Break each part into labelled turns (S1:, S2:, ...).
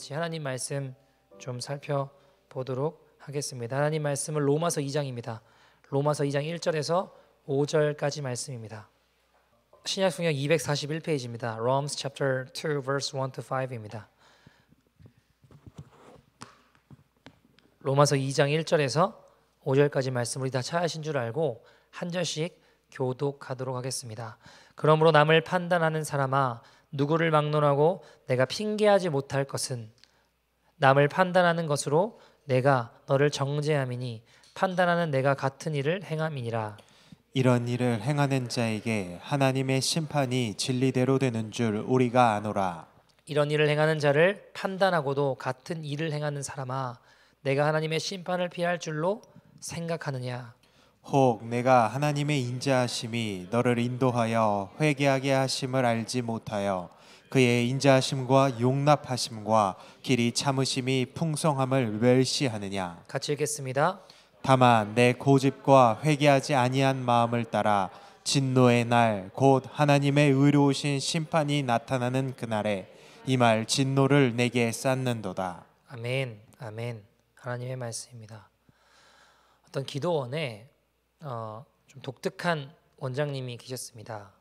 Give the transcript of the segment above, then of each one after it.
S1: 같이 하나님 말씀 좀 살펴보도록 하겠습니다. 하나님 말씀은 로마서 2장입니다. 로마서 2장 1절에서 5절까지 말씀입니다. 신약성경 241페이지입니다. Romans chapter 2 verse 1 to 5입니다. 로마서 2장 1절에서 5절까지 말씀 우리 다 찾으신 줄 알고 한 절씩 교독하도록 하겠습니다. 그러므로 남을 판단하는 사람아 누구를 막론하고 내가 핑계하지 못할 것은 남을 판단하는 것으로 내가 너를 정죄함이니 판단하는 내가 같은 일을 행함이니라.
S2: 이런 일을 행하는 자에게 하나님의 심판이 진리대로 되는 줄 우리가 아노라.
S1: 이런 일을 행하는 자를 판단하고도 같은 일을 행하는 사람아 내가 하나님의 심판을 피할 줄로 생각하느냐.
S2: 혹 내가 하나님의 인자하심이 너를 인도하여 회개하게 하심을 알지 못하여 그의 인자하심과 용납하심과 길이 참으심이 풍성함을 멸시하느냐.
S1: 같이 읽겠습니다.
S2: 다만 내 고집과 회개하지 아니한 마음을 따라 진노의 날 곧 하나님의 의로우신 심판이 나타나는 그날에 이 말 진노를 내게 쌓는도다.
S1: 아멘. 아멘. 하나님의 말씀입니다. 어떤 기도원에 좀 독특한 원장님이 계셨습니다.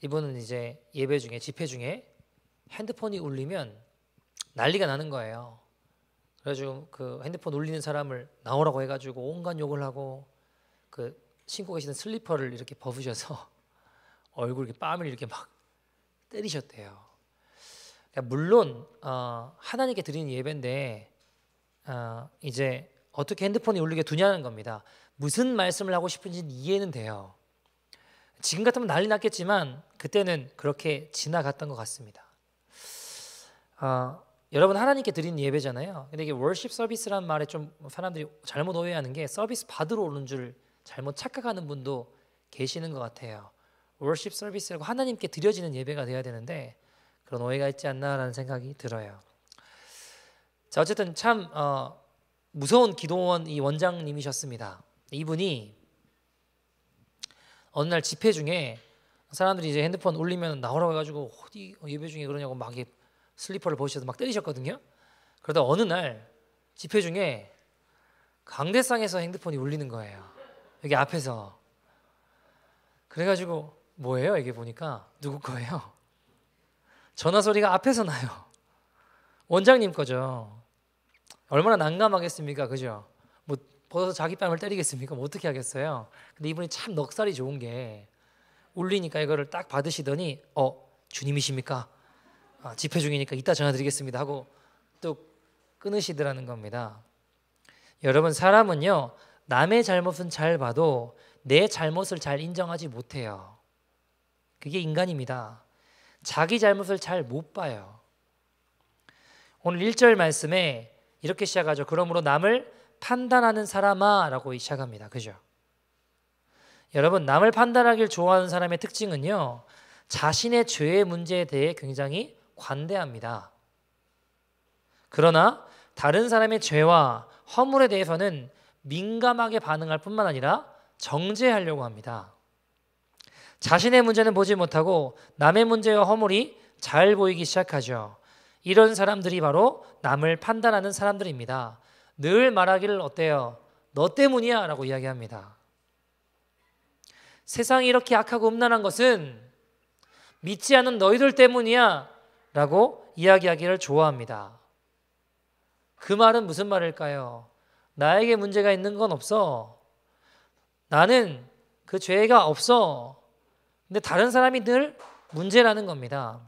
S1: 이분은 이제 예배 중에 집회 중에 핸드폰이 울리면 난리가 나는 거예요. 그래가지고 그 핸드폰 울리는 사람을 나오라고 해가지고 온갖 욕을 하고 그 신고 계시는 슬리퍼를 이렇게 벗으셔서 얼굴 이렇게 뺨을 이렇게 막 때리셨대요. 그러니까 물론 하나님께 드리는 예배인데 이제 어떻게 핸드폰이 울리게 두냐는 겁니다. 무슨 말씀을 하고 싶은지는 이해는 돼요. 지금 같으면 난리 났겠지만 그때는 그렇게 지나갔던 것 같습니다. 여러분 하나님께 드리는 예배잖아요. 근데 이게 월십 서비스라는 말에 좀 사람들이 잘못 오해하는 게 서비스 받으러 오는 줄 잘못 착각하는 분도 계시는 것 같아요. 월십 서비스라고 하나님께 드려지는 예배가 돼야 되는데 그런 오해가 있지 않나라는 생각이 들어요. 자, 어쨌든 참 무서운 기도원 이 원장님이셨습니다. 이분이 어느 날 집회 중에 사람들이 이제 핸드폰 울리면 나오라고 해가지고 어디 예배 중에 그러냐고 막 슬리퍼를 벗으셔서 막 때리셨거든요. 그러다 어느 날 집회 중에 강대상에서 핸드폰이 울리는 거예요. 여기 앞에서. 그래가지고 뭐예요? 이게 보니까 누구 거예요? 전화 소리가 앞에서 나요. 원장님 거죠. 얼마나 난감하겠습니까, 그죠? 뭐 벗어서 자기 뺨을 때리겠습니까? 뭐 어떻게 하겠어요? 근데 이분이 참 넉살이 좋은 게 울리니까 이거를 딱 받으시더니 주님이십니까? 집회 중이니까 이따 전화드리겠습니다 하고 또 끊으시더라는 겁니다. 여러분 사람은요 남의 잘못은 잘 봐도 내 잘못을 잘 인정하지 못해요. 그게 인간입니다. 자기 잘못을 잘 못 봐요. 오늘 1절 말씀에 이렇게 시작하죠. 그러므로 남을 판단하는 사람아 라고 시작합니다. 그죠? 여러분 남을 판단하길 좋아하는 사람의 특징은요 자신의 죄의 문제에 대해 굉장히 관대합니다. 그러나 다른 사람의 죄와 허물에 대해서는 민감하게 반응할 뿐만 아니라 정죄하려고 합니다. 자신의 문제는 보지 못하고 남의 문제와 허물이 잘 보이기 시작하죠. 이런 사람들이 바로 남을 판단하는 사람들입니다. 늘 말하기를 어때요? 너 때문이야 라고 이야기합니다. 세상이 이렇게 악하고 음란한 것은 믿지 않는 너희들 때문이야 라고 이야기하기를 좋아합니다. 그 말은 무슨 말일까요? 나에게 문제가 있는 건 없어. 나는 그 죄가 없어. 근데 다른 사람이 늘 문제라는 겁니다.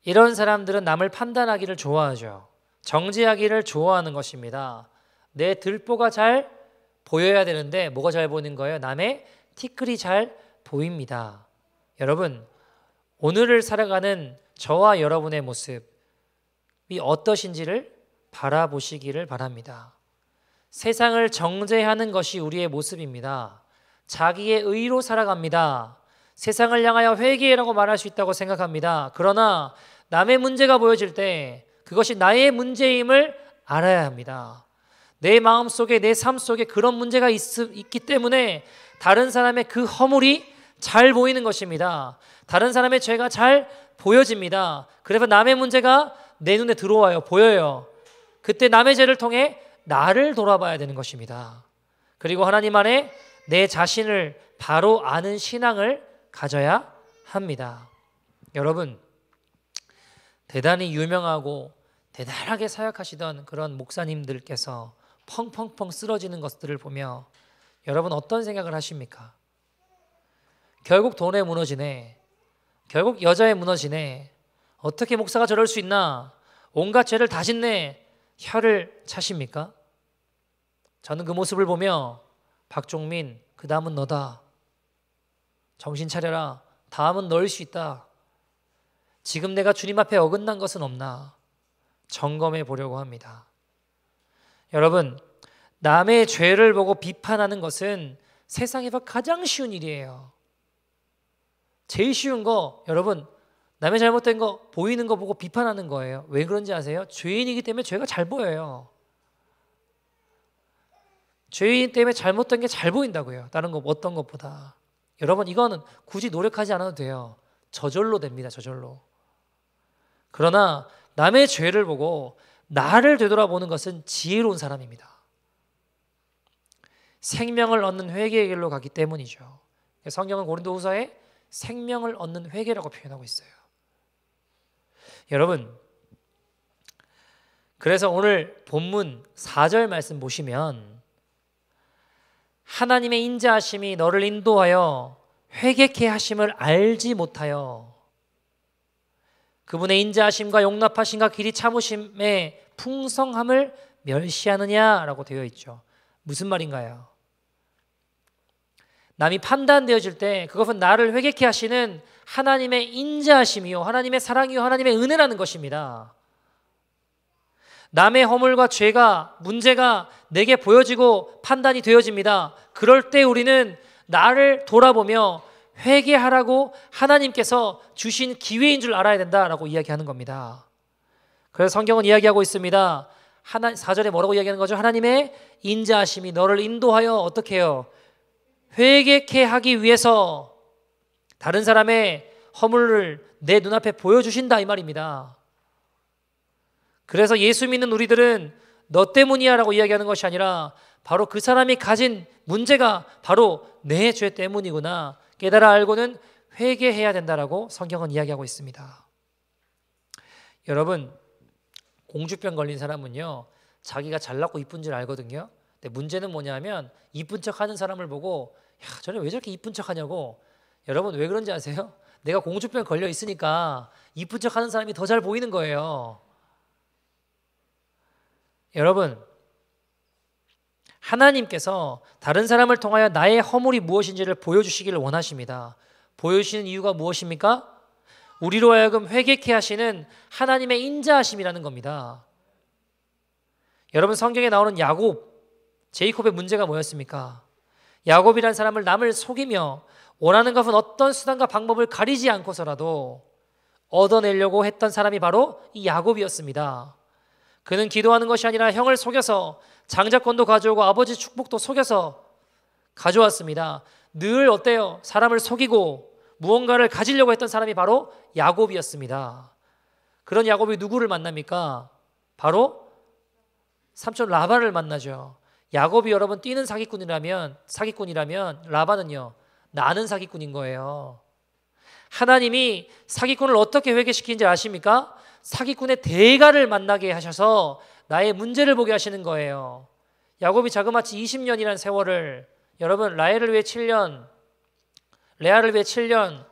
S1: 이런 사람들은 남을 판단하기를 좋아하죠. 정죄하기를 좋아하는 것입니다. 내 들보가 잘 보여야 되는데 뭐가 잘 보이는 거예요? 남의 티끌이 잘 보입니다. 여러분 오늘을 살아가는 저와 여러분의 모습이 어떠신지를 바라보시기를 바랍니다. 세상을 정죄하는 것이 우리의 모습입니다. 자기의 의로 살아갑니다. 세상을 향하여 회개라고 말할 수 있다고 생각합니다. 그러나 남의 문제가 보여질 때 그것이 나의 문제임을 알아야 합니다. 내 마음속에 내 삶 속에 그런 문제가 있기 때문에 다른 사람의 그 허물이 잘 보이는 것입니다. 다른 사람의 죄가 잘 보여집니다. 그래서 남의 문제가 내 눈에 들어와요. 보여요. 그때 남의 죄를 통해 나를 돌아봐야 되는 것입니다. 그리고 하나님 안에 내 자신을 바로 아는 신앙을 가져야 합니다. 여러분, 대단히 유명하고 대단하게 사역하시던 그런 목사님들께서 펑펑펑 쓰러지는 것들을 보며 여러분 어떤 생각을 하십니까? 결국 돈에 무너지네. 결국 여자에 무너지네. 어떻게 목사가 저럴 수 있나? 온갖 죄를 다 짓네. 혀를 차십니까? 저는 그 모습을 보며 박종민, 그 다음은 너다. 정신 차려라. 다음은 너일 수 있다. 지금 내가 주님 앞에 어긋난 것은 없나? 점검해 보려고 합니다. 여러분, 남의 죄를 보고 비판하는 것은 세상에서 가장 쉬운 일이에요. 제일 쉬운 거, 여러분, 남의 잘못된 거 보이는 거 보고 비판하는 거예요. 왜 그런지 아세요? 죄인이기 때문에 죄가 잘 보여요. 죄인 때문에 잘못된 게 잘 보인다고요. 다른 거 어떤 것보다. 여러분, 이거는 굳이 노력하지 않아도 돼요. 저절로 됩니다. 저절로. 그러나 남의 죄를 보고 나를 되돌아보는 것은 지혜로운 사람입니다. 생명을 얻는 회개의 길로 가기 때문이죠. 성경은 고린도후서에 생명을 얻는 회개라고 표현하고 있어요. 여러분, 그래서 오늘 본문 4절 말씀 보시면 하나님의 인자하심이 너를 인도하여 회개케 하심을 알지 못하여 그분의 인자하심과 용납하심과 길이 참으심의 풍성함을 멸시하느냐라고 되어 있죠. 무슨 말인가요? 남이 판단되어질 때 그것은 나를 회개케 하시는 하나님의 인자하심이요, 하나님의 사랑이요, 하나님의 은혜라는 것입니다. 남의 허물과 죄가, 문제가 내게 보여지고 판단이 되어집니다. 그럴 때 우리는 나를 돌아보며 회개하라고 하나님께서 주신 기회인 줄 알아야 된다라고 이야기하는 겁니다. 그래서 성경은 이야기하고 있습니다. 4절에 뭐라고 이야기하는 거죠? 하나님의 인자하심이 너를 인도하여 어떻게 해요? 회개케 하기 위해서 다른 사람의 허물을 내 눈앞에 보여주신다 이 말입니다. 그래서 예수 믿는 우리들은 너 때문이야 라고 이야기하는 것이 아니라 바로 그 사람이 가진 문제가 바로 내 죄 때문이구나 깨달아 알고는 회개해야 된다라고 성경은 이야기하고 있습니다. 여러분, 공주병 걸린 사람은요, 자기가 잘났고 이쁜 줄 알거든요. 근데 문제는 뭐냐면 이쁜 척하는 사람을 보고 야, 저는 왜 저렇게 이쁜 척하냐고. 여러분 왜 그런지 아세요? 내가 공주병 걸려 있으니까 이쁜 척하는 사람이 더 잘 보이는 거예요. 여러분, 하나님께서 다른 사람을 통하여 나의 허물이 무엇인지를 보여주시기를 원하십니다. 보여주시는 이유가 무엇입니까? 우리로 하여금 회개케 하시는 하나님의 인자하심이라는 겁니다. 여러분, 성경에 나오는 야곱, 제이콥의 문제가 뭐였습니까? 야곱이라는 사람을 남을 속이며 원하는 것은 어떤 수단과 방법을 가리지 않고서라도 얻어내려고 했던 사람이 바로 이 야곱이었습니다. 그는 기도하는 것이 아니라 형을 속여서 장자권도 가져오고 아버지 축복도 속여서 가져왔습니다. 늘 어때요? 사람을 속이고 무언가를 가지려고 했던 사람이 바로 야곱이었습니다. 그런 야곱이 누구를 만납니까? 바로 삼촌 라반을 만나죠. 야곱이 여러분 뛰는 사기꾼이라면 라반은요, 나는 사기꾼인 거예요. 하나님이 사기꾼을 어떻게 회개시키는지 아십니까? 사기꾼의 대가를 만나게 하셔서 나의 문제를 보게 하시는 거예요. 야곱이 자그마치 20년이라는 세월을, 여러분 라헬을 위해 7년, 레아를 위해 7년,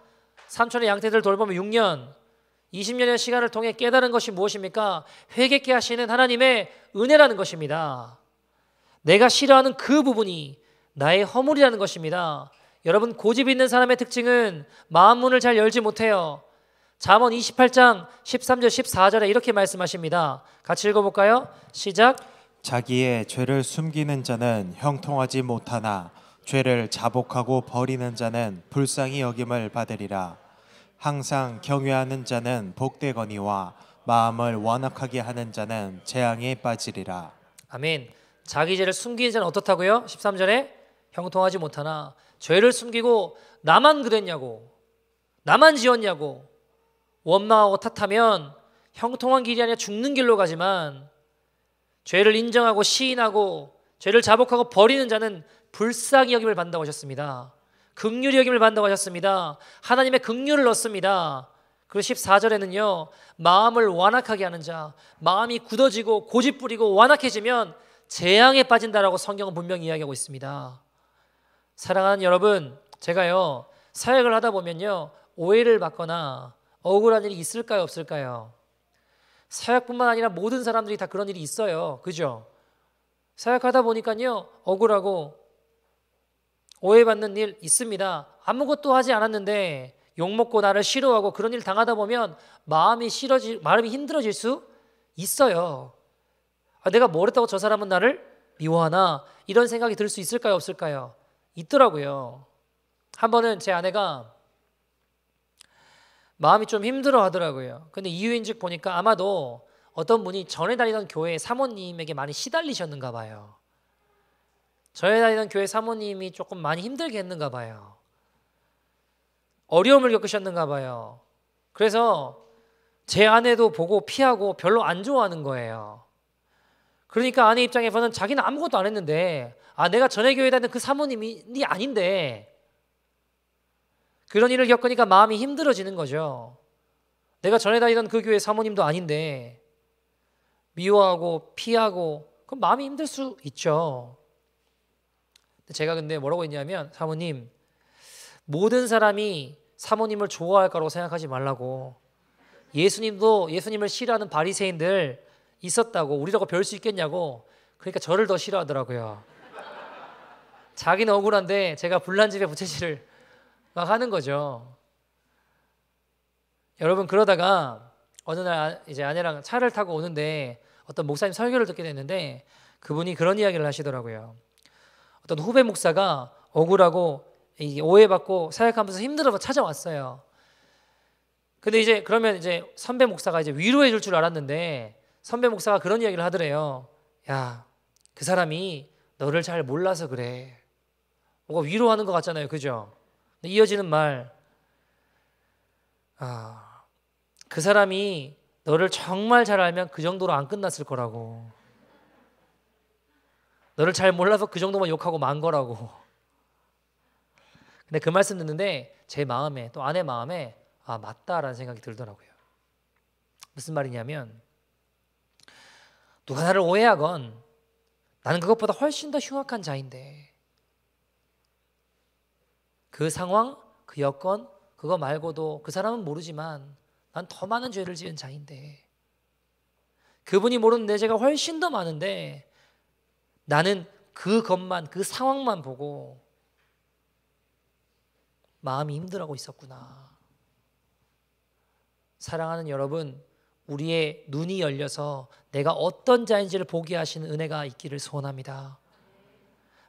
S1: 삼촌의 양떼들 돌보면 6년, 20년의 시간을 통해 깨달은 것이 무엇입니까? 회개케 하시는 하나님의 은혜라는 것입니다. 내가 싫어하는 그 부분이 나의 허물이라는 것입니다. 여러분, 고집 있는 사람의 특징은 마음 문을 잘 열지 못해요. 잠언 28장 13절 14절에 이렇게 말씀하십니다. 같이 읽어볼까요? 시작.
S2: 자기의 죄를 숨기는 자는 형통하지 못하나 죄를 자복하고 버리는 자는 불쌍히 여김을 받으리라. 항상 경외하는 자는 복되거니와 마음을 완악하게 하는 자는 재앙에 빠지리라.
S1: 아멘. 자기 죄를 숨기는 자는 어떻다고요? 13절에 형통하지 못하나, 죄를 숨기고 나만 그랬냐고, 나만 지었냐고 원망하고 탓하면 형통한 길이 아니라 죽는 길로 가지만 죄를 인정하고 시인하고 죄를 자복하고 버리는 자는 불쌍히 여김을 받는다고 하셨습니다. 긍휼히 여김을 받는다고 하셨습니다. 하나님의 긍휼을 얻습니다. 그리고 14절에는요, 마음을 완악하게 하는 자, 마음이 굳어지고 고집부리고 완악해지면 재앙에 빠진다라고 성경은 분명히 이야기하고 있습니다. 사랑하는 여러분, 제가요 사역을 하다 보면요 오해를 받거나 억울한 일이 있을까요, 없을까요? 사역뿐만 아니라 모든 사람들이 다 그런 일이 있어요. 그죠? 사역하다 보니까요 억울하고 오해받는 일 있습니다. 아무것도 하지 않았는데 욕먹고 나를 싫어하고 그런 일 당하다 보면 마음이 힘들어질 수 있어요. 내가 뭘 했다고 저 사람은 나를 미워하나, 이런 생각이 들 수 있을까요, 없을까요? 있더라고요. 한 번은 제 아내가 마음이 좀 힘들어 하더라고요. 근데 이유인즉 보니까 아마도 어떤 분이 전에 다니던 교회 사모님에게 많이 시달리셨는가 봐요. 전에 다니던 교회 사모님이 조금 많이 힘들게 했는가 봐요. 어려움을 겪으셨는가 봐요. 그래서 제 아내도 보고 피하고 별로 안 좋아하는 거예요. 그러니까 아내 입장에서는 자기는 아무것도 안 했는데, 내가 전에 교회에 다니던 그 사모님이 아닌데, 그런 일을 겪으니까 마음이 힘들어지는 거죠. 내가 전에 다니던 그 교회 사모님도 아닌데 미워하고 피하고, 그럼 마음이 힘들 수 있죠. 제가 근데 뭐라고 했냐면, 사모님, 모든 사람이 사모님을 좋아할 거라고 생각하지 말라고. 예수님도 예수님을 싫어하는 바리새인들 있었다고, 우리라고 별 수 있겠냐고. 그러니까 저를 더 싫어하더라고요. 자기는 억울한데 제가 불난 집에 부채질을 막 하는 거죠. 여러분, 그러다가 어느 날 이제 아내랑 차를 타고 오는데 어떤 목사님 설교를 듣게 됐는데, 그분이 그런 이야기를 하시더라고요. 어떤 후배 목사가 억울하고 오해받고 사역하면서 힘들어서 찾아왔어요. 근데 이제 그러면 이제 선배 목사가 이제 위로해 줄 줄 알았는데, 선배 목사가 그런 이야기를 하더래요. 야, 그 사람이 너를 잘 몰라서 그래. 뭔가 위로하는 것 같잖아요, 그죠? 이어지는 말, 그 사람이 너를 정말 잘 알면 그 정도로 안 끝났을 거라고. 너를 잘 몰라서 그 정도만 욕하고 만 거라고. 근데 그 말씀 듣는데 제 마음에, 또 아내 마음에 맞다라는 생각이 들더라고요. 무슨 말이냐면, 누가 나를 오해하건 나는 그것보다 훨씬 더 흉악한 자인데, 그 상황, 그 여건, 그거 말고도 그 사람은 모르지만 난 더 많은 죄를 지은 자인데, 그분이 모르는 내 죄가 훨씬 더 많은데 나는 그것만, 그 상황만 보고 마음이 힘들어하고 있었구나. 사랑하는 여러분, 우리의 눈이 열려서 내가 어떤 자인지를 보게 하시는 은혜가 있기를 소원합니다.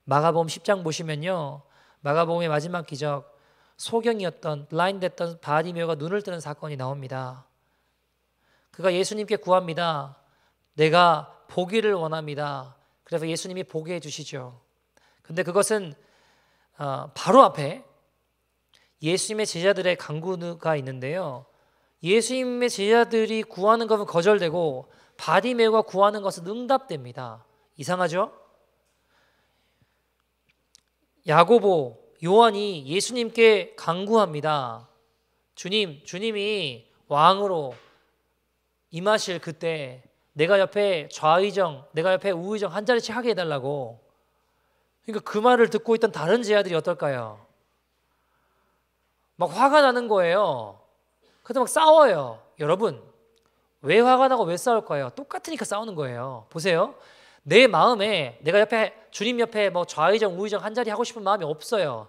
S1: 마가복음 10장 보시면요, 마가복음의 마지막 기적, 소경이었던, 블라인드했던 바디메오가 눈을 뜨는 사건이 나옵니다. 그가 예수님께 구합니다. 내가 보기를 원합니다. 그래서 예수님이 보게 해주시죠. 근데 그것은 바로 앞에 예수님의 제자들의 간구가 있는데요, 예수님의 제자들이 구하는 것은 거절되고 바디메오가 구하는 것은 응답됩니다. 이상하죠? 야고보, 요한이 예수님께 간구합니다. 주님이 왕으로 임하실 그때 내가 옆에 좌의정, 내가 옆에 우의정 한 자리씩 하게 해달라고. 그러니까 그 말을 듣고 있던 다른 제자들이 어떨까요? 막 화가 나는 거예요. 그래서 막 싸워요. 여러분, 왜 화가 나고 왜 싸울까요? 똑같으니까 싸우는 거예요. 보세요. 내 마음에 내가 옆에, 주님 옆에 뭐 좌의정 우의정 한 자리 하고 싶은 마음이 없어요.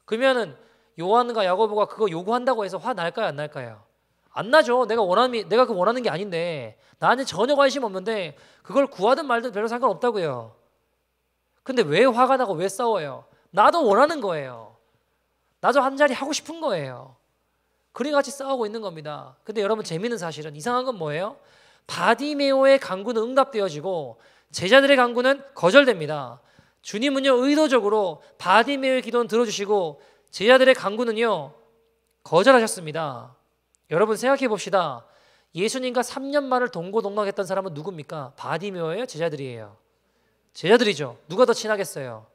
S1: 그러면은 요한과 야고보가 그거 요구한다고 해서 화 날까요, 안 날까요? 안 나죠. 내가 그 원하는 게 아닌데, 나한테 전혀 관심 없는데 그걸 구하든 말든 별로 상관없다고요. 근데 왜 화가 나고 왜 싸워요? 나도 원하는 거예요. 나도 한 자리 하고 싶은 거예요. 그래 같이 싸우고 있는 겁니다. 근데 여러분, 재미있는 사실은, 이상한 건 뭐예요? 바디메오의 간구는 응답되어지고 제자들의 간구는 거절됩니다. 주님은요, 의도적으로 바디메오의 기도는 들어주시고 제자들의 간구는요, 거절하셨습니다. 여러분, 생각해 봅시다. 예수님과 3년 만을 동고동락했던 사람은 누굽니까? 바디메오예요? 제자들이에요? 제자들이죠. 누가 더 친하겠어요?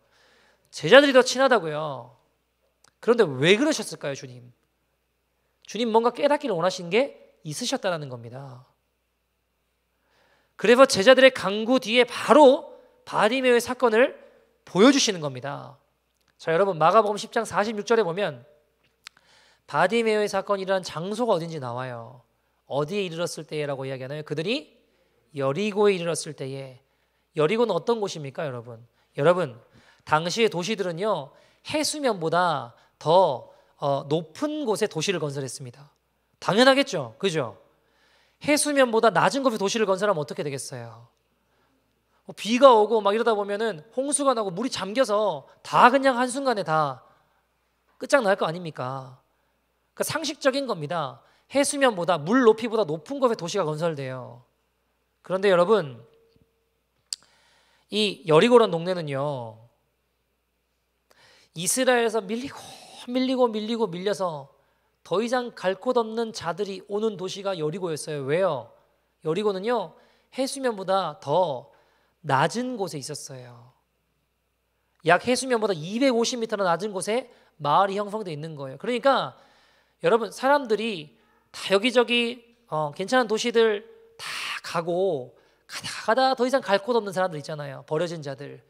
S1: 제자들이 더 친하다고요. 그런데 왜 그러셨을까요, 주님? 주님 뭔가 깨닫기를 원하신 게 있으셨다는 겁니다. 그래서 제자들의 강구 뒤에 바로 바디메오의 사건을 보여주시는 겁니다. 자, 여러분 마가복음 10장 46절에 보면 바디메오의 사건이 일어난 장소가 어딘지 나와요. 어디에 이르렀을 때라고 이야기하나요? 그들이 여리고에 이르렀을 때에. 여리고는 어떤 곳입니까, 여러분? 여러분, 당시의 도시들은요 해수면보다 더 높은 곳에 도시를 건설했습니다. 당연하겠죠, 그죠? 해수면보다 낮은 곳에 도시를 건설하면 어떻게 되겠어요? 비가 오고 막 이러다 보면은 홍수가 나고 물이 잠겨서 다 그냥 한순간에 다 끝장날 거 아닙니까? 그러니까 상식적인 겁니다. 해수면보다 물 높이보다 높은 곳에 도시가 건설돼요. 그런데 여러분, 이 여리고라는 동네는요 이스라엘에서 밀려서 더 이상 갈 곳 없는 자들이 오는 도시가 여리고였어요. 왜요? 여리고는요 해수면보다 더 낮은 곳에 있었어요. 약 해수면보다 250m나 낮은 곳에 마을이 형성되어 있는 거예요. 그러니까 여러분, 사람들이 다 여기저기 괜찮은 도시들 다 가고 가다 더 이상 갈 곳 없는 사람들 있잖아요. 버려진 자들.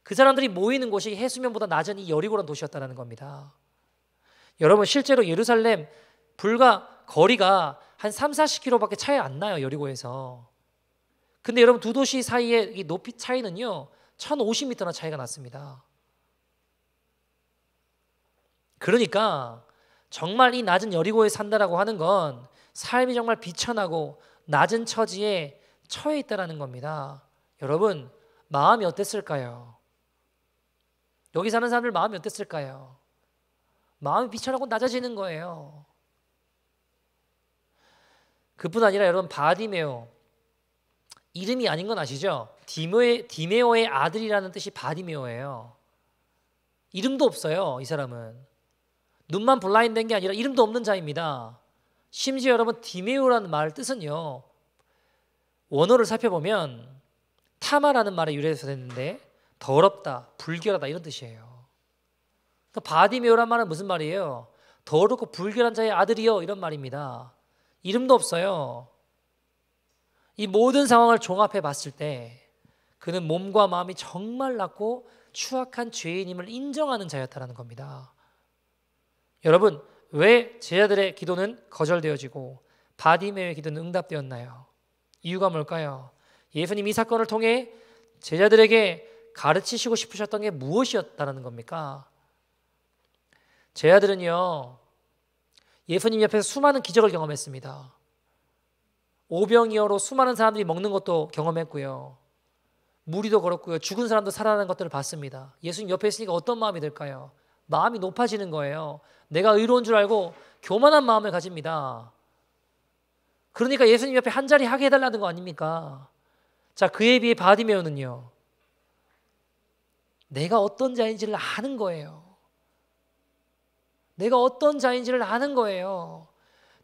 S1: 그 사람들이 모이는 곳이 해수면보다 낮은 이 여리고라는 도시였다는 겁니다. 여러분, 실제로 예루살렘 불과 거리가 한 30-40km밖에 차이 안 나요, 여리고에서. 근데 여러분, 두 도시 사이의 이 높이 차이는요 1050m나 차이가 났습니다. 그러니까 정말 이 낮은 여리고에 산다라고 하는 건 삶이 정말 비천하고 낮은 처지에 처해 있다라는 겁니다. 여러분, 마음이 어땠을까요? 여기 사는 사람들 마음이 어땠을까요? 마음이 비천하고 낮아지는 거예요. 그뿐 아니라 여러분, 바디메오, 이름이 아닌 건 아시죠? 디메오의 아들이라는 뜻이 바디메오예요. 이름도 없어요, 이 사람은. 눈만 블라인드된 게 아니라 이름도 없는 자입니다. 심지어 여러분, 디메오라는 말 뜻은요 원어를 살펴보면 타마라는 말에 유래해서 됐는데 더럽다, 불결하다 이런 뜻이에요. 그러니까 바디메오란 말은 무슨 말이에요? 더럽고 불결한 자의 아들이요, 이런 말입니다. 이름도 없어요. 이 모든 상황을 종합해 봤을 때 그는 몸과 마음이 정말 낮고 추악한 죄인임을 인정하는 자였다는 겁니다. 여러분, 왜 제자들의 기도는 거절되어지고 바디메오의 기도는 응답되었나요? 이유가 뭘까요? 예수님 이 사건을 통해 제자들에게 가르치시고 싶으셨던 게 무엇이었다는 겁니까? 제자들은요 예수님 옆에서 수많은 기적을 경험했습니다. 오병이어로 수많은 사람들이 먹는 것도 경험했고요, 무리도 걸었고요, 죽은 사람도 살아나는 것들을 봤습니다. 예수님 옆에 있으니까 어떤 마음이 들까요? 마음이 높아지는 거예요. 내가 의로운 줄 알고 교만한 마음을 가집니다. 그러니까 예수님 옆에 한 자리 하게 해달라는 거 아닙니까? 자, 그에 비해 바디메오는요 내가 어떤 자인지를 아는 거예요. 내가 어떤 자인지를 아는 거예요.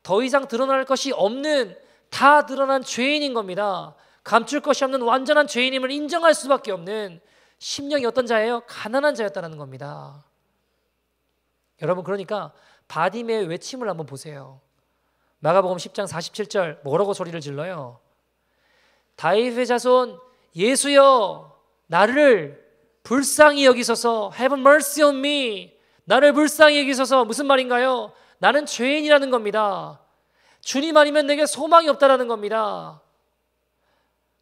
S1: 더 이상 드러날 것이 없는, 다 드러난 죄인인 겁니다. 감출 것이 없는 완전한 죄인임을 인정할 수밖에 없는 심령이 어떤 자예요? 가난한 자였다는 겁니다. 여러분, 그러니까 바디메오의 외침을 한번 보세요. 마가복음 10장 47절 뭐라고 소리를 질러요? 다윗의 자손 예수여, 나를 불쌍히 여기소서. Have mercy on me. 나를 불쌍히 여기소서. 무슨 말인가요? 나는 죄인이라는 겁니다. 주님 아니면 내게 소망이 없다라는 겁니다.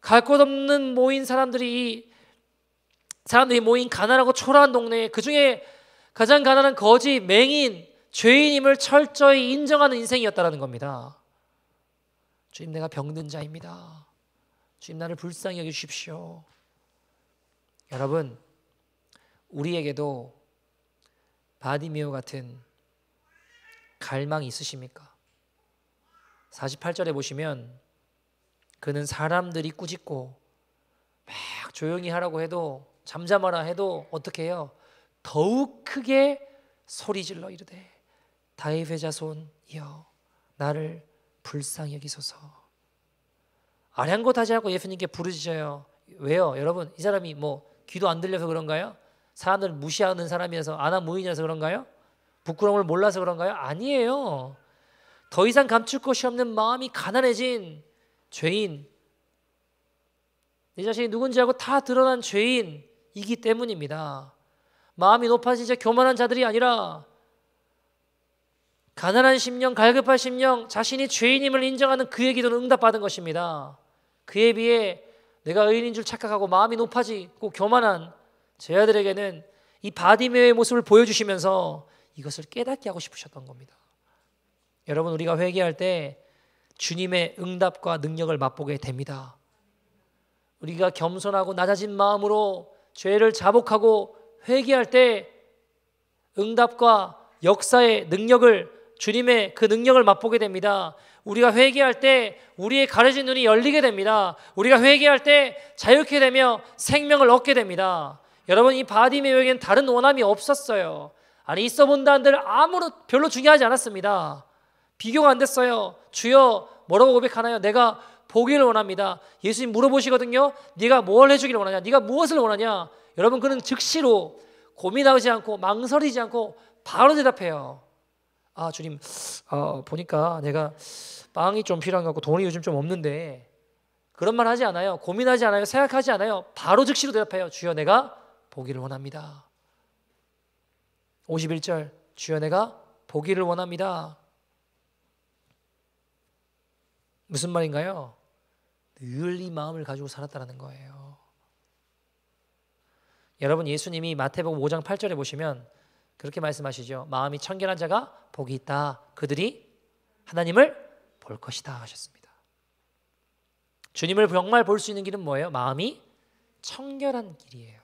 S1: 갈 곳 없는 사람들이 모인 가난하고 초라한 동네에 그중에 가장 가난한 거지, 맹인, 죄인임을 철저히 인정하는 인생이었다라는 겁니다. 주님, 내가 병든 자입니다. 주님, 나를 불쌍히 여기십시오. 여러분, 우리에게도 바디메오 같은 갈망이 있으십니까? 48절에 보시면 그는 사람들이 꾸짖고 막 조용히 하라고 해도, 잠잠하라 해도 어떻게 해요? 더욱 크게 소리질러 이르되 다윗의 자손이여, 나를 불쌍히 여기소서. 아량곳하지 않고 예수님께 부르짖어요. 왜요? 여러분, 이 사람이 뭐 귀도 안 들려서 그런가요? 사람들 무시하는 사람이어서 아나무인이라서 그런가요? 부끄러움을 몰라서 그런가요? 아니에요. 더 이상 감출 것이 없는 마음이 가난해진 죄인, 내 자신이 누군지 알고 다 드러난 죄인이기 때문입니다. 마음이 높아진 자, 교만한 자들이 아니라 가난한 심령, 갈급한 심령, 자신이 죄인임을 인정하는 그의 기도는 응답받은 것입니다. 그에 비해 내가 의인인 줄 착각하고 마음이 높아지고 교만한 제자들에게는 이 바디메오의 모습을 보여주시면서 이것을 깨닫게 하고 싶으셨던 겁니다. 여러분, 우리가 회개할 때 주님의 응답과 능력을 맛보게 됩니다. 우리가 겸손하고 낮아진 마음으로 죄를 자복하고 회개할 때 응답과 역사의 능력을, 주님의 그 능력을 맛보게 됩니다. 우리가 회개할 때 우리의 가려진 눈이 열리게 됩니다. 우리가 회개할 때 자유케 되며 생명을 얻게 됩니다. 여러분, 이 바디메오에게는 다른 원함이 없었어요. 아니, 있어 본다 한들 아무런 별로 중요하지 않았습니다. 비교가 안 됐어요. 주여, 뭐라고 고백하나요? 내가 보기를 원합니다. 예수님 물어보시거든요. 네가 뭘 해주기를 원하냐? 네가 무엇을 원하냐? 여러분, 그는 즉시로 고민하지 않고 망설이지 않고 바로 대답해요. 아, 주님, 보니까 내가 빵이 좀 필요한 것 같고 돈이 요즘 좀 없는데, 그런 말 하지 않아요. 고민하지 않아요. 생각하지 않아요. 바로 즉시로 대답해요. 주여, 내가 보기를 원합니다. 51절, 주여, 내가 보기를 원합니다. 무슨 말인가요? 늘 이 마음을 가지고 살았다는 거예요. 여러분, 예수님이 마태복음 5장 8절에 보시면 그렇게 말씀하시죠. 마음이 청결한 자가 복이 있다. 그들이 하나님을 볼 것이다 하셨습니다. 주님을 정말 볼 수 있는 길은 뭐예요? 마음이 청결한 길이에요.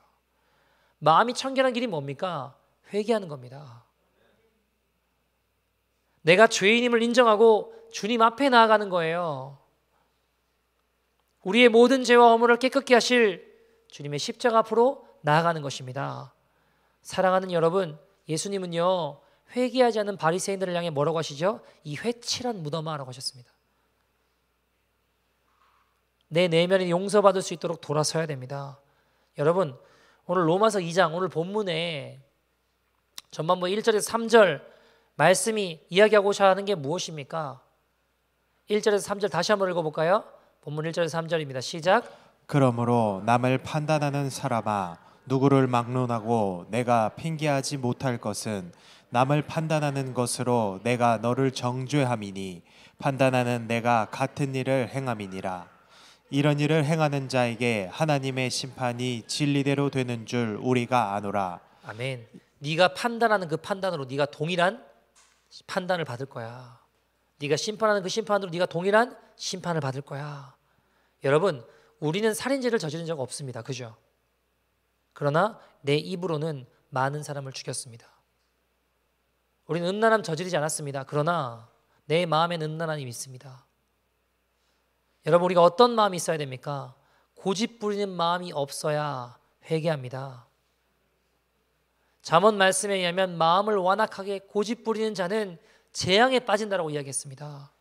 S1: 마음이 청결한 길이 뭡니까? 회개하는 겁니다. 내가 죄인임을 인정하고 주님 앞에 나아가는 거예요. 우리의 모든 죄와 허물을 깨끗게 하실 주님의 십자가 앞으로 나아가는 것입니다. 사랑하는 여러분, 예수님은요, 회개하지 않는 바리새인들을 향해 뭐라고 하시죠? 이 회칠한 무덤아라고 하셨습니다. 내 내면이 용서받을 수 있도록 돌아서야 됩니다. 여러분, 오늘 로마서 2장, 오늘 본문에 전반부 1절에서 3절 말씀이 이야기하고자 하는 게 무엇입니까? 1절에서 3절 다시 한번 읽어볼까요? 본문 1절에서 3절입니다. 시작.
S2: 그러므로 남을 판단하는 사람아, 누구를 막론하고 내가 핑계하지 못할 것은 남을 판단하는 것으로 내가 너를 정죄함이니 판단하는 내가 같은 일을 행함이니라. 이런 일을 행하는 자에게 하나님의 심판이 진리대로 되는 줄 우리가 아노라. 아멘.
S1: 네가 판단하는 그 판단으로 네가 동일한 판단을 받을 거야. 네가 심판하는 그 심판으로 네가 동일한 심판을 받을 거야. 여러분, 우리는 살인죄를 저지른 적 없습니다. 그죠? 그러나 내 입으로는 많은 사람을 죽였습니다. 우리는 음란함 저지르지 않았습니다. 그러나 내 마음엔 음란함이 있습니다. 여러분, 우리가 어떤 마음이 있어야 됩니까? 고집 부리는 마음이 없어야 회개합니다. 잠언 말씀에 의하면 마음을 완악하게 고집 부리는 자는 재앙에 빠진다라고 이야기했습니다.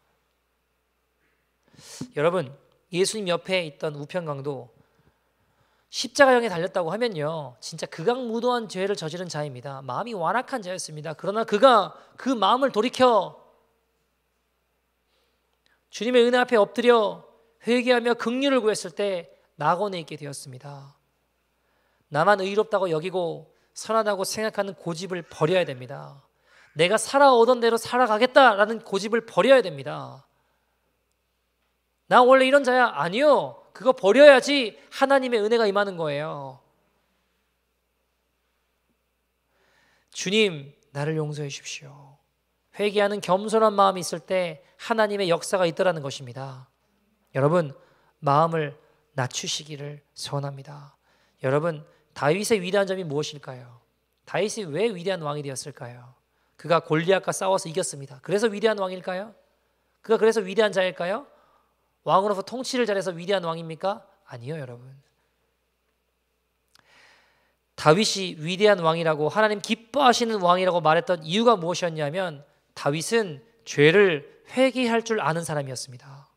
S1: 여러분, 예수님 옆에 있던 우편강도 십자가형에 달렸다고 하면요, 진짜 극악무도한 죄를 저지른 자입니다. 마음이 완악한 자였습니다. 그러나 그가 그 마음을 돌이켜 주님의 은혜 앞에 엎드려 회개하며 긍휼을 구했을 때 낙원에 있게 되었습니다. 나만 의롭다고 여기고 선하다고 생각하는 고집을 버려야 됩니다. 내가 살아오던 대로 살아가겠다라는 고집을 버려야 됩니다. 나 원래 이런 자야? 아니요. 그거 버려야지 하나님의 은혜가 임하는 거예요. 주님, 나를 용서해 주십시오. 회개하는 겸손한 마음이 있을 때 하나님의 역사가 있더라는 것입니다. 여러분, 마음을 낮추시기를 소원합니다. 여러분, 다윗의 위대한 점이 무엇일까요? 다윗이 왜 위대한 왕이 되었을까요? 그가 골리앗과 싸워서 이겼습니다. 그래서 위대한 왕일까요? 그가 그래서 위대한 자일까요? 왕으로서 통치를 잘해서 위대한 왕입니까? 아니요, 여러분. 다윗이 위대한 왕이라고, 하나님 기뻐하시는 왕이라고 말했던 이유가 무엇이었냐면 다윗은 죄를 회개할 줄 아는 사람이었습니다.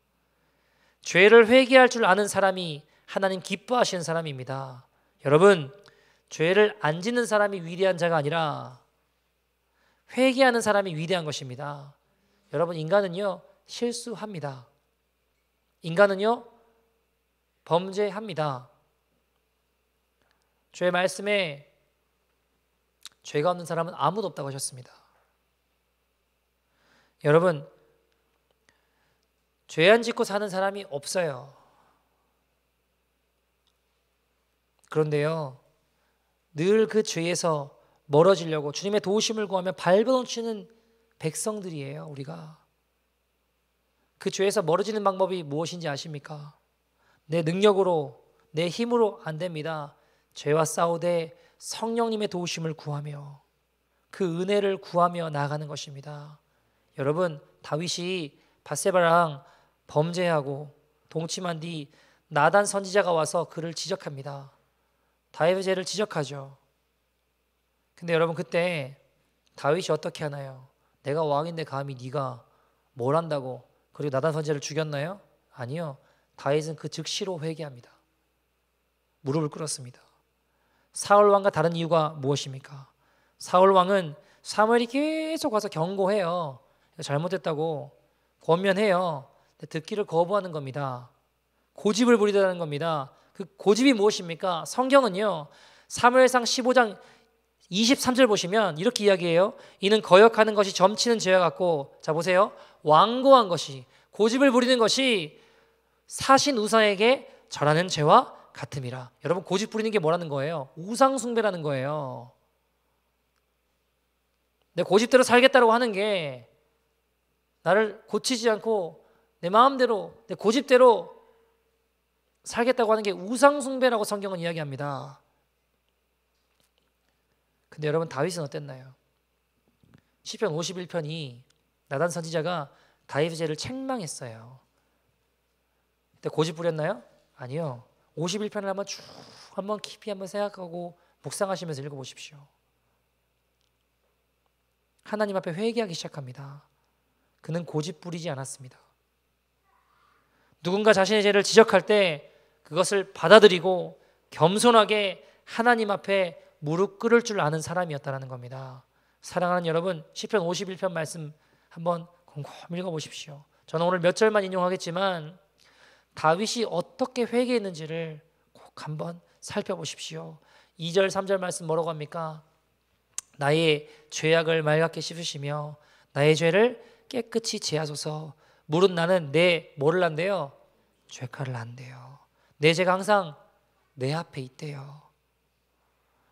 S1: 죄를 회개할 줄 아는 사람이 하나님 기뻐하시는 사람입니다. 여러분, 죄를 안 짓는 사람이 위대한 자가 아니라 회개하는 사람이 위대한 것입니다. 여러분, 인간은요 실수합니다. 인간은요 범죄합니다. 죄 말씀에 죄가 없는 사람은 아무도 없다고 하셨습니다. 여러분, 죄 안 짓고 사는 사람이 없어요. 그런데요, 늘 그 죄에서 멀어지려고 주님의 도우심을 구하며 발버둥치는 백성들이에요. 우리가 그 죄에서 멀어지는 방법이 무엇인지 아십니까? 내 능력으로, 내 힘으로 안 됩니다. 죄와 싸우되 성령님의 도우심을 구하며 그 은혜를 구하며 나아가는 것입니다. 여러분, 다윗이 밧세바랑 범죄하고 동침한 뒤 나단 선지자가 와서 그를 지적합니다. 다윗의 죄를 지적하죠. 근데 여러분, 그때 다윗이 어떻게 하나요? 내가 왕인데 감히 네가 뭘 한다고? 그리고 나단 선지자를 죽였나요? 아니요. 다윗은 그 즉시로 회개합니다. 무릎을 꿇었습니다. 사울 왕과 다른 이유가 무엇입니까? 사울 왕은 사무엘이 계속 와서 경고해요. 잘못했다고 권면해요. 근데 듣기를 거부하는 겁니다. 고집을 부리다는 겁니다. 그 고집이 무엇입니까? 성경은요, 사무엘상 15장 23절 보시면 이렇게 이야기해요. 이는 거역하는 것이 점치는 죄와 같고, 자 보세요, 완고한 것이, 고집을 부리는 것이 사신 우상에게 절하는 죄와 같음이라. 여러분, 고집 부리는 게 뭐라는 거예요? 우상 숭배라는 거예요. 내 고집대로 살겠다고 하는 게 나를 고치지 않고 내 마음대로, 내 고집대로 살겠다고 하는 게 우상 숭배라고 성경은 이야기합니다. 근데 여러분, 다윗은 어땠나요? 시편 51편이 나단 선지자가 다윗의 죄를 책망했어요. 근데 고집 부렸나요? 아니요. 51편을 한번 깊이 한번 생각하고 묵상하시면서 읽어보십시오. 하나님 앞에 회개하기 시작합니다. 그는 고집 부리지 않았습니다. 누군가 자신의 죄를 지적할 때 그것을 받아들이고 겸손하게 하나님 앞에 무릎 꿇을 줄 아는 사람이었다는 겁니다. 사랑하는 여러분, 시편 51편 말씀 한번 곰곰 읽어보십시오. 저는 오늘 몇 절만 인용하겠지만 다윗이 어떻게 회개했는지를 꼭 한번 살펴보십시오. 2절 3절 말씀 뭐라고 합니까? 나의 죄악을 맑게 씻으시며 나의 죄를 깨끗이 제하소서. 물은 나는 내 뭐를 한대요? 죄가를 한대요. 내 죄가 항상 내 앞에 있대요.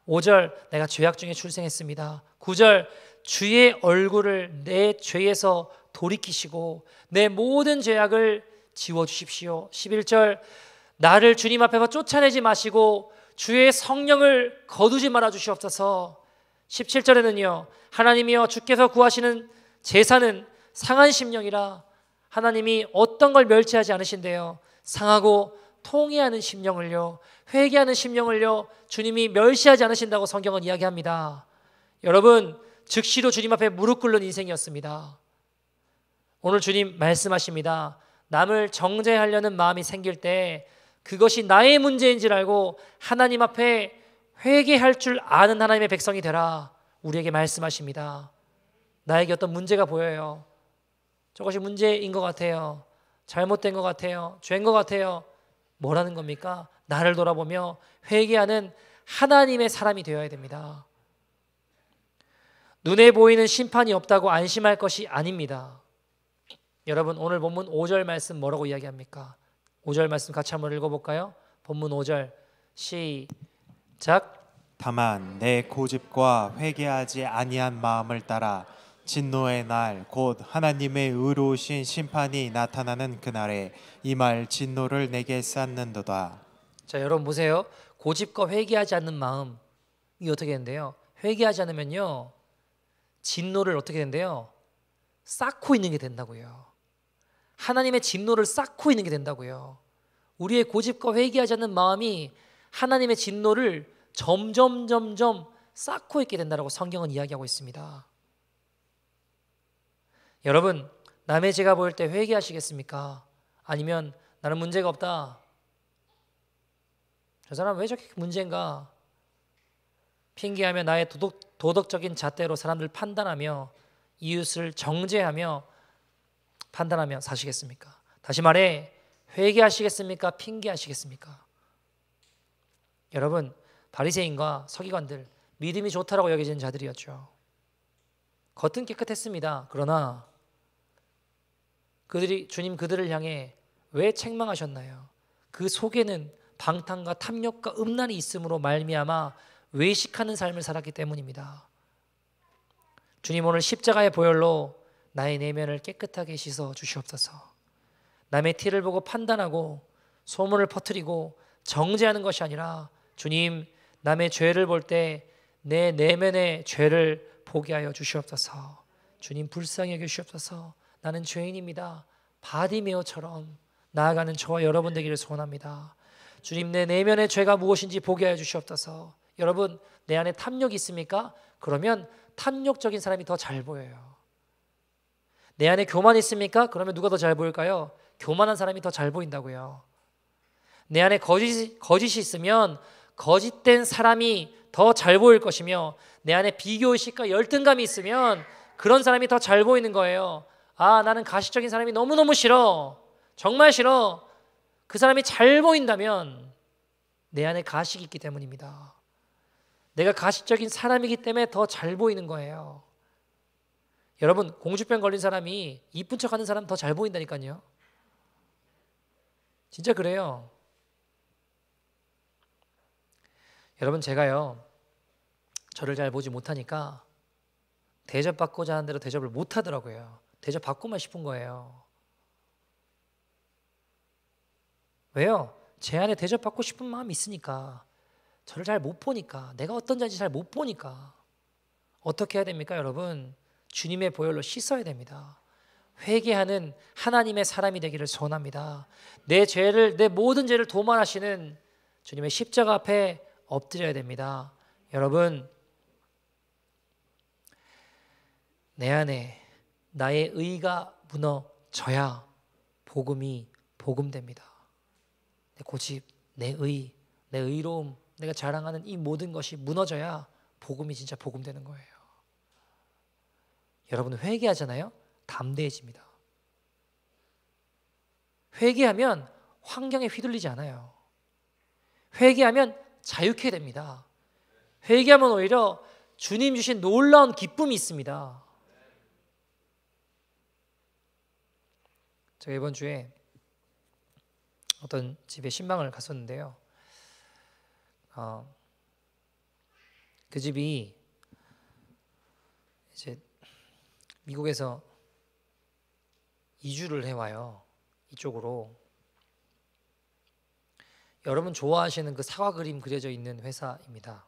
S1: 5절 내가 죄악 중에 출생했습니다. 9절 주의 얼굴을 내 죄에서 돌이키시고 내 모든 죄악을 지워주십시오. 11절 나를 주님 앞에서 쫓아내지 마시고 주의 성령을 거두지 말아 주시옵소서. 17절에는요, 하나님이여 주께서 구하시는 제사는 상한 심령이라. 하나님이 어떤 걸 멸치하지 않으신대요? 상하고 통회하는 심령을요, 회개하는 심령을요 주님이 멸시하지 않으신다고 성경은 이야기합니다. 여러분, 즉시로 주님 앞에 무릎 꿇는 인생이었습니다. 오늘 주님 말씀하십니다. 남을 정죄하려는 마음이 생길 때 그것이 나의 문제인 줄 알고 하나님 앞에 회개할 줄 아는 하나님의 백성이 되라. 우리에게 말씀하십니다. 나에게 어떤 문제가 보여요. 저것이 문제인 것 같아요. 잘못된 것 같아요. 죄인 것 같아요. 뭐라는 겁니까? 나를 돌아보며 회개하는 하나님의 사람이 되어야 됩니다. 눈에 보이는 심판이 없다고 안심할 것이 아닙니다. 여러분, 오늘 본문 5절 말씀 뭐라고 이야기합니까? 5절 말씀 같이 한번 읽어볼까요? 본문 5절 시작.
S2: 다만 내 고집과 회개하지 아니한 마음을 따라 진노의 날 곧 하나님의 의로우신 심판이 나타나는 그날에 이 말 진노를 내게 쌓는도다.
S1: 자, 여러분 보세요. 고집과 회개하지 않는 마음, 이 어떻게 된대요? 회개하지 않으면요 진노를 어떻게 된대요? 쌓고 있는 게 된다고요. 하나님의 진노를 쌓고 있는 게 된다고요. 우리의 고집과 회개하지 않는 마음이 하나님의 진노를 점점 쌓고 있게 된다고 성경은 이야기하고 있습니다. 여러분, 남의 죄가 보일 때 회개하시겠습니까? 아니면 나는 문제가 없다. 저 사람 왜 저렇게 문제인가? 핑계하며 나의 도덕적인 잣대로 사람들 판단하며 이웃을 정죄하며 판단하며 사시겠습니까? 다시 말해 회개하시겠습니까? 핑계하시겠습니까? 여러분, 바리새인과 서기관들 믿음이 좋다라고 여겨지는 자들이었죠. 겉은 깨끗했습니다. 그러나 주님 그들을 향해 왜 책망하셨나요? 그 속에는 방탕과 탐욕과 음란이 있음으로 말미암아 외식하는 삶을 살았기 때문입니다. 주님, 오늘 십자가의 보혈로 나의 내면을 깨끗하게 씻어 주시옵소서. 남의 티를 보고 판단하고 소문을 퍼뜨리고 정죄하는 것이 아니라 주님, 남의 죄를 볼 때 내 내면의 죄를 보게 하여 주시옵소서. 주님, 불쌍히 여겨 주시옵소서. 나는 죄인입니다. 바디메오처럼 나아가는 저와 여러분 되기를 소원합니다. 주님, 내 내면의 죄가 무엇인지 보게 하여 주시옵소서. 여러분, 내 안에 탐욕이 있습니까? 그러면 탐욕적인 사람이 더 잘 보여요. 내 안에 교만이 있습니까? 그러면 누가 더 잘 보일까요? 교만한 사람이 더 잘 보인다고요. 내 안에 거짓이 있으면 거짓된 사람이 더 잘 보일 것이며, 내 안에 비교의식과 열등감이 있으면 그런 사람이 더 잘 보이는 거예요. 아, 나는 가식적인 사람이 너무너무 싫어. 정말 싫어. 그 사람이 잘 보인다면 내 안에 가식이 있기 때문입니다. 내가 가식적인 사람이기 때문에 더 잘 보이는 거예요. 여러분, 공주병 걸린 사람이 이쁜 척하는 사람 더 잘 보인다니까요. 진짜 그래요. 여러분, 제가요, 저를 잘 보지 못하니까 대접받고자 하는 대로 대접을 못 하더라고요. 대접받고만 싶은 거예요. 왜요? 제 안에 대접받고 싶은 마음이 있으니까. 저를 잘 못 보니까, 내가 어떤 자인지 잘 못 보니까. 어떻게 해야 됩니까, 여러분? 주님의 보혈로 씻어야 됩니다. 회개하는 하나님의 사람이 되기를 소원합니다. 내 모든 죄를 도말하시는 주님의 십자가 앞에 엎드려야 됩니다. 여러분, 내 안에 나의 의가 무너져야 복음이 복음됩니다. 내 고집, 내 의, 내 의로움, 내가 자랑하는 이 모든 것이 무너져야 복음이 진짜 복음되는 거예요. 여러분, 회개하잖아요? 담대해집니다. 회개하면 환경에 휘둘리지 않아요. 회개하면 자유케 됩니다. 회개하면 오히려 주님 주신 놀라운 기쁨이 있습니다. 제가 이번 주에 어떤 집에 신방을 갔었는데요. 그 집이 이제 미국에서 이주를 해와요. 이쪽으로. 여러분 좋아하시는 그 사과 그림 그려져 있는 회사입니다.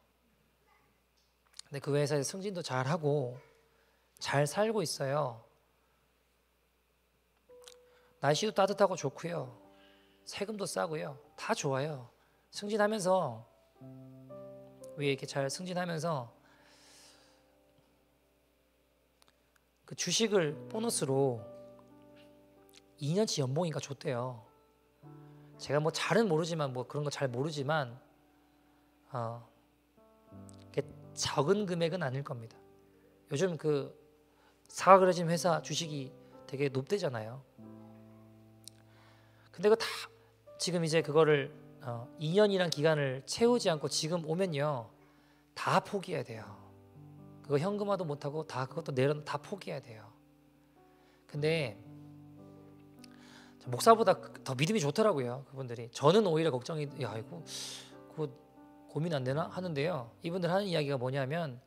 S1: 근데 그 회사에서 승진도 잘하고 잘 살고 있어요. 날씨도 따뜻하고 좋고요. 세금도 싸고요. 다 좋아요. 승진하면서 위에 이렇게 잘 승진하면서 그 주식을 보너스로 2년치 연봉인가 줬대요. 제가 뭐 잘은 모르지만 뭐 그런 거 잘 모르지만 적은 금액은 아닐 겁니다. 요즘 그 사과 그려진 회사 주식이 되게 높대잖아요. 근데 그 다 지금 이제 그거를 2년이란 기간을 채우지 않고 지금 오면요 다 포기해야 돼요. 그거 현금화도 못하고 다 그것도 다 포기해야 돼요. 근데 목사보다 더 믿음이 좋더라고요. 그분들이. 저는 오히려 걱정이 야 이거 그거 고민 안 되나 하는데요. 이분들 하는 이야기가 뭐냐면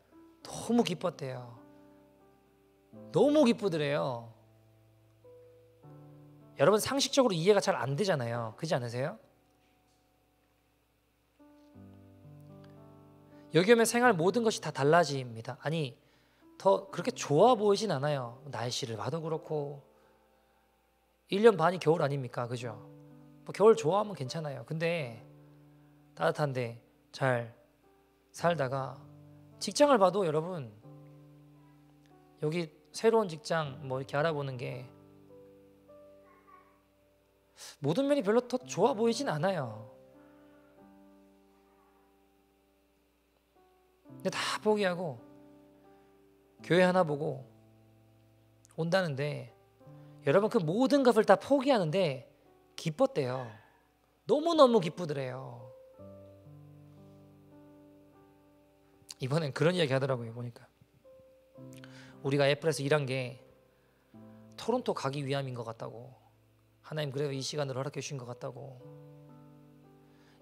S1: 너무 기뻤대요. 너무 기쁘더래요. 여러분 상식적으로 이해가 잘 안 되잖아요. 그렇지 않으세요? 여기 오면 생활 모든 것이 다 달라집니다. 아니 더 그렇게 좋아 보이진 않아요. 날씨를 봐도 그렇고 1년 반이 겨울 아닙니까? 그죠? 뭐 겨울 좋아하면 괜찮아요. 근데 따뜻한데 잘 살다가 직장을 봐도 여러분 여기 새로운 직장 뭐 이렇게 알아보는 게 모든 면이 별로 더 좋아 보이진 않아요. 근데 다 포기하고 교회 하나 보고 온다는데, 여러분 그 모든 것을 다 포기하는데 기뻤대요. 너무너무 기쁘더래요. 이번엔 그런 이야기 하더라고요. 보니까 우리가 애플에서 일한 게 토론토 가기 위함인 것 같다고, 하나님 그래도 이 시간을 허락해 주신 것 같다고.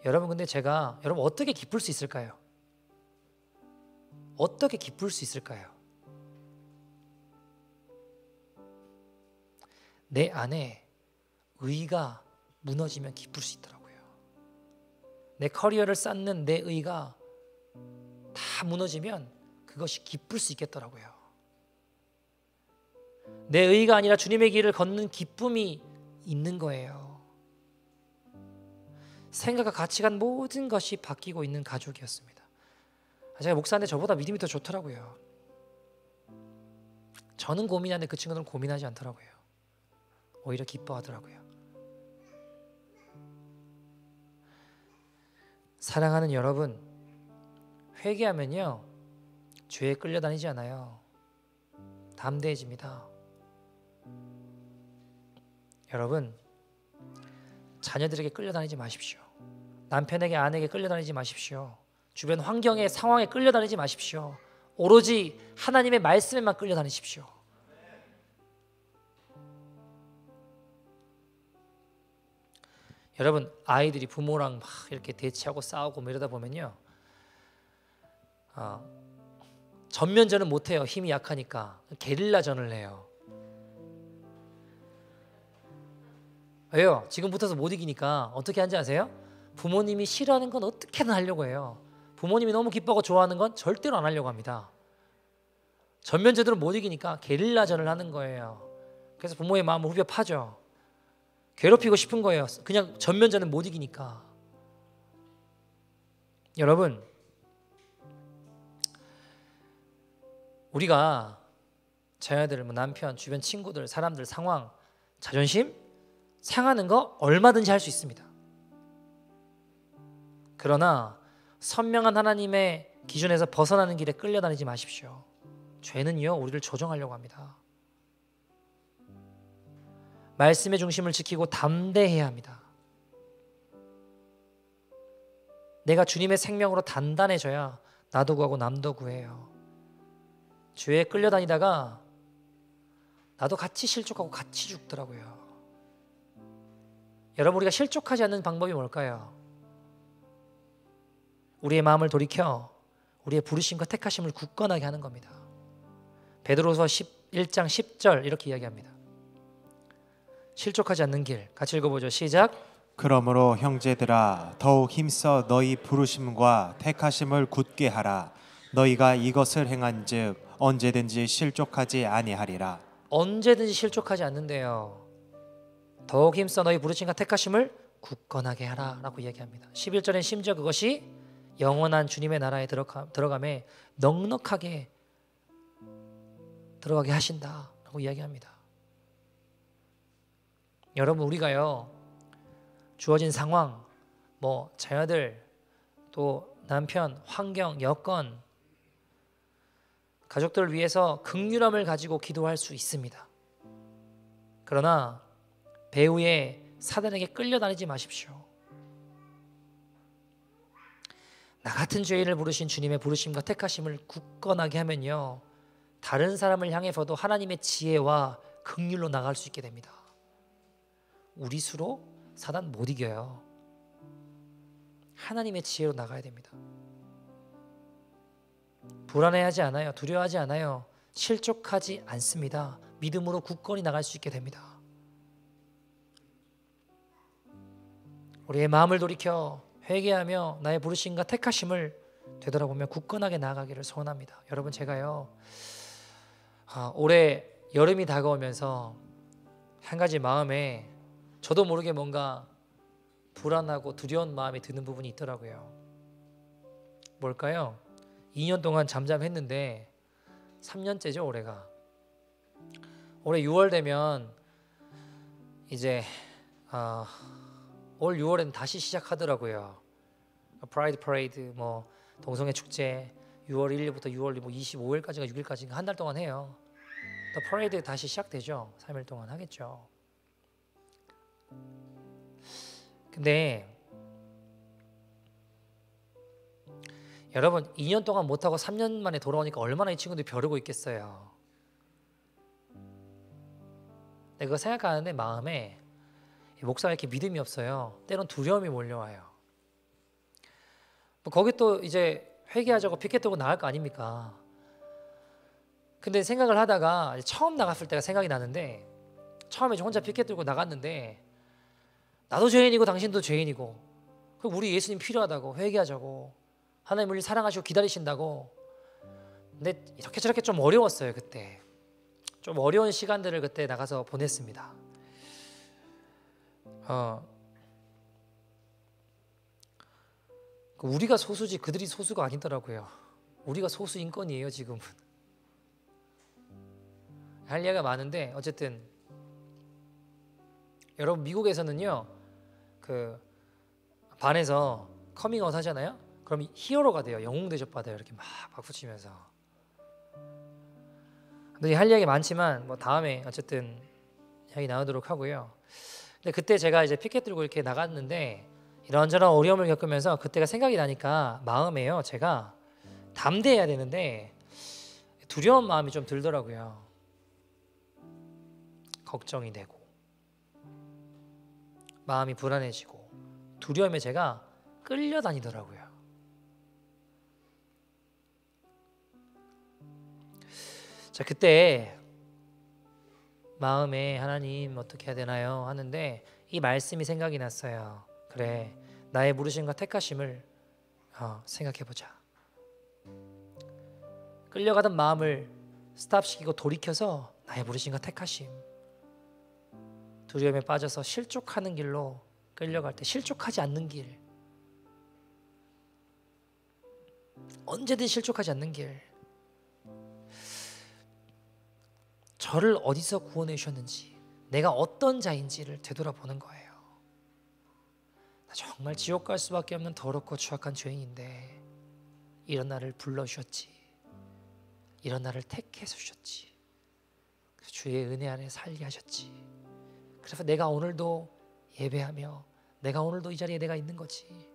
S1: 여러분 근데 제가 여러분 어떻게 기쁠 수 있을까요? 어떻게 기쁠 수 있을까요? 내 안에 의가 무너지면 기쁠 수 있더라고요. 내 커리어를 쌓는 내 의가 다 무너지면 그것이 기쁠 수 있겠더라고요. 내 의가 아니라 주님의 길을 걷는 기쁨이 있는 거예요. 생각과 가치관 모든 것이 바뀌고 있는 가족이었습니다. 제가 목사인데 저보다 믿음이 더 좋더라고요. 저는 고민하는데 그 친구들은 고민하지 않더라고요. 오히려 기뻐하더라고요. 사랑하는 여러분, 회개하면요 죄에 끌려다니지 않아요. 담대해집니다. 여러분, 자녀들에게 끌려다니지 마십시오. 남편에게, 아내에게 끌려다니지 마십시오. 주변 환경의 상황에 끌려다니지 마십시오. 오로지 하나님의 말씀에만 끌려다니십시오. 여러분, 아이들이 부모랑 막 이렇게 대치하고 싸우고 뭐 이러다 보면요, 전면전은 못해요. 힘이 약하니까 게릴라전을 해요. 왜요? 지금 붙어서 못 이기니까 어떻게 하는지 아세요? 부모님이 싫어하는 건 어떻게든 하려고 해요. 부모님이 너무 기뻐하고 좋아하는 건 절대로 안 하려고 합니다. 전면전으로 못 이기니까 게릴라전을 하는 거예요. 그래서 부모의 마음을 후벼 파죠. 괴롭히고 싶은 거예요. 그냥 전면전은 못 이기니까. 여러분, 우리가 자녀들, 남편, 주변 친구들, 사람들, 상황, 자존심 상하는 거 얼마든지 할 수 있습니다. 그러나 선명한 하나님의 기준에서 벗어나는 길에 끌려다니지 마십시오. 죄는요 우리를 조종하려고 합니다. 말씀의 중심을 지키고 담대해야 합니다. 내가 주님의 생명으로 단단해져야 나도 구하고 남도 구해요. 죄에 끌려다니다가 나도 같이 실족하고 같이 죽더라고요. 여러분, 우리가 실족하지 않는 방법이 뭘까요? 우리의 마음을 돌이켜 우리의 부르심과 택하심을 굳건하게 하는 겁니다. 베드로서 1장 10절 이렇게 이야기합니다. 실족하지 않는 길, 같이 읽어보죠. 시작.
S2: 그러므로 형제들아 더욱 힘써 너희 부르심과 택하심을 굳게 하라. 너희가 이것을 행한즉 언제든지 실족하지 아니하리라.
S1: 언제든지 실족하지 않는데요. 더욱 힘써 너희 부르심과 택하심을 굳건하게 하라 라고 이야기합니다. 11절엔 심지어 그것이 영원한 주님의 나라에 들어감에 넉넉하게 들어가게 하신다 라고 이야기합니다. 여러분, 우리가요 주어진 상황, 뭐 자녀들, 또 남편, 환경, 여건, 가족들을 위해서 긍휼함을 가지고 기도할 수 있습니다. 그러나 배후에 사단에게 끌려다니지 마십시오. 나 같은 죄인을 부르신 주님의 부르심과 택하심을 굳건하게 하면요 다른 사람을 향해서도 하나님의 지혜와 긍휼로 나갈 수 있게 됩니다. 우리 수로 사단 못 이겨요. 하나님의 지혜로 나가야 됩니다. 불안해하지 않아요. 두려워하지 않아요. 실족하지 않습니다. 믿음으로 굳건히 나갈 수 있게 됩니다. 우리의 마음을 돌이켜 회개하며 나의 부르심과 택하심을 되돌아보며 굳건하게 나아가기를 소원합니다. 여러분, 제가요 올해 여름이 다가오면서 한 가지 마음에 저도 모르게 뭔가 불안하고 두려운 마음이 드는 부분이 있더라고요. 뭘까요? 2년 동안 잠잠했는데 3년째죠 올해가. 올해 6월 되면 이제 올 6월에는 다시 시작하더라고요. 프라이드 퍼레이드, 뭐 동성애 축제 6월 1일부터 6월 25일까지가 6일까지인가 한 달 동안 해요. 또 퍼레이드 다시 시작되죠. 3일 동안 하겠죠. 근데 여러분 2년 동안 못하고 3년 만에 돌아오니까 얼마나 이 친구들이 벼르고 있겠어요. 내가 그거 생각하는데 마음에 목사가 이렇게 믿음이 없어요. 때론 두려움이 몰려와요. 뭐 거기 또 이제 회개하자고 피켓 들고 나갈 거 아닙니까? 근데 생각을 하다가 처음 나갔을 때가 생각이 나는데, 처음에 이제 혼자 피켓 들고 나갔는데 나도 죄인이고 당신도 죄인이고, 우리 예수님 필요하다고, 회개하자고, 하나님 우리 사랑하시고 기다리신다고. 근데 이렇게 저렇게 좀 어려웠어요. 그때 좀 어려운 시간들을 그때 나가서 보냈습니다. 우리가 소수지 그들이 소수가 아니더라고요. 우리가 소수 인권이에요. 지금은 할 얘기가 많은데, 어쨌든 여러분 미국에서는요, 그 반에서 커밍아웃 하잖아요. 그럼 히어로가 돼요. 영웅 대접 받아요. 이렇게 막 박수 치면서. 근데 할 이야기 많지만 뭐 다음에 어쨌든 이야기 나누도록 하고요. 근데 그때 제가 이제 피켓 들고 이렇게 나갔는데 이런저런 어려움을 겪으면서 그때가 생각이 나니까 마음에요, 제가 담대해야 되는데 두려운 마음이 좀 들더라고요. 걱정이 되고 마음이 불안해지고 두려움에 제가 끌려다니더라고요. 자, 그때 마음에 하나님 어떻게 해야 되나요? 하는데 이 말씀이 생각이 났어요. 그래, 나의 부르심과 택하심을 생각해보자. 끌려가던 마음을 스탑시키고 돌이켜서 나의 부르심과 택하심, 두려움에 빠져서 실족하는 길로 끌려갈 때 실족하지 않는 길, 언제든 실족하지 않는 길, 저를 어디서 구원해 주셨는지, 내가 어떤 자인지를 되돌아보는 거예요. 나 정말 지옥 갈 수밖에 없는 더럽고 추악한 죄인인데 이런 나를 불러주셨지, 이런 나를 택해서 주셨지, 주의 은혜 안에 살게 하셨지. 그래서 내가 오늘도 예배하며 내가 오늘도 이 자리에 내가 있는 거지.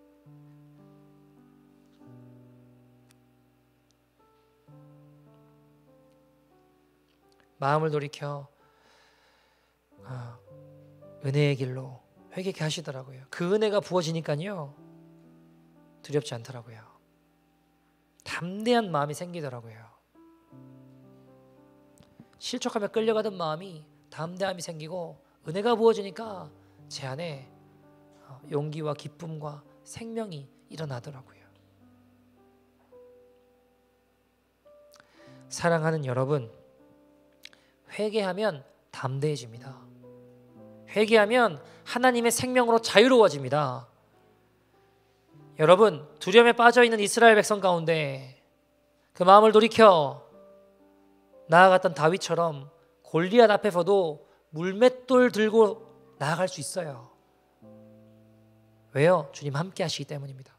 S1: 마음을 돌이켜 은혜의 길로 회개케 하시더라고요. 그 은혜가 부어지니까요, 두렵지 않더라고요. 담대한 마음이 생기더라고요. 실족하며 끌려가던 마음이 담대함이 생기고 은혜가 부어지니까 제 안에 용기와 기쁨과 생명이 일어나더라고요. 사랑하는 여러분, 회개하면 담대해집니다. 회개하면 하나님의 생명으로 자유로워집니다. 여러분, 두려움에 빠져있는 이스라엘 백성 가운데 그 마음을 돌이켜 나아갔던 다윗처럼 골리앗 앞에서도 물맷돌 들고 나아갈 수 있어요. 왜요? 주님 함께 하시기 때문입니다.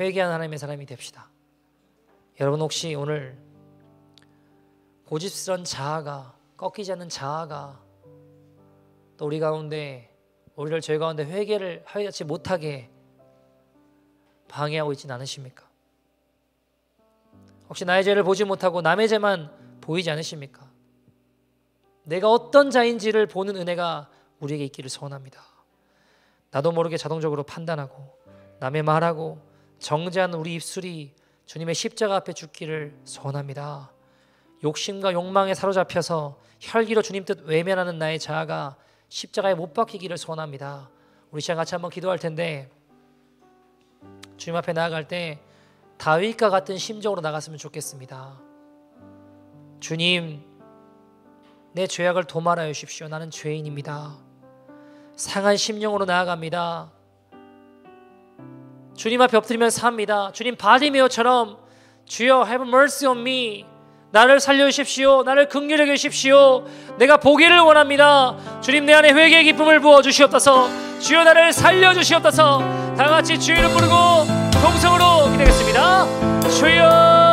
S1: 회개한 하나님의 사람이 됩시다. 여러분, 혹시 오늘 고집스런 자아가, 꺾이지 않는 자아가 또 우리 가운데, 우리를 저희 가운데 회개를 하지 못하게 방해하고 있지는 않으십니까? 혹시 나의 죄를 보지 못하고 남의 죄만 보이지 않으십니까? 내가 어떤 자인지를 보는 은혜가 우리에게 있기를 소원합니다. 나도 모르게 자동적으로 판단하고 남의 말하고 정죄하는 우리 입술이 주님의 십자가 앞에 죽기를 소원합니다. 욕심과 욕망에 사로잡혀서 혈기로 주님 뜻 외면하는 나의 자아가 십자가에 못 박히기를 소원합니다. 우리 시간 같이 한번 기도할 텐데, 주님 앞에 나아갈 때 다윗과 같은 심정으로 나갔으면 좋겠습니다. 주님, 내 죄악을 도말하여 주십시오. 나는 죄인입니다. 상한 심령으로 나아갑니다. 주님 앞에 엎드리며 삽니다. 주님, 바디메오처럼 주여 have mercy on me, 나를 살려주십시오. 나를 긍휼히 여기십시오. 내가 보기를 원합니다. 주님, 내 안에 회개의 기쁨을 부어주시옵소서. 주여, 나를 살려주시옵소서. 다 같이 주의 이름 부르고 동성으로 기도하겠습니다. 주여.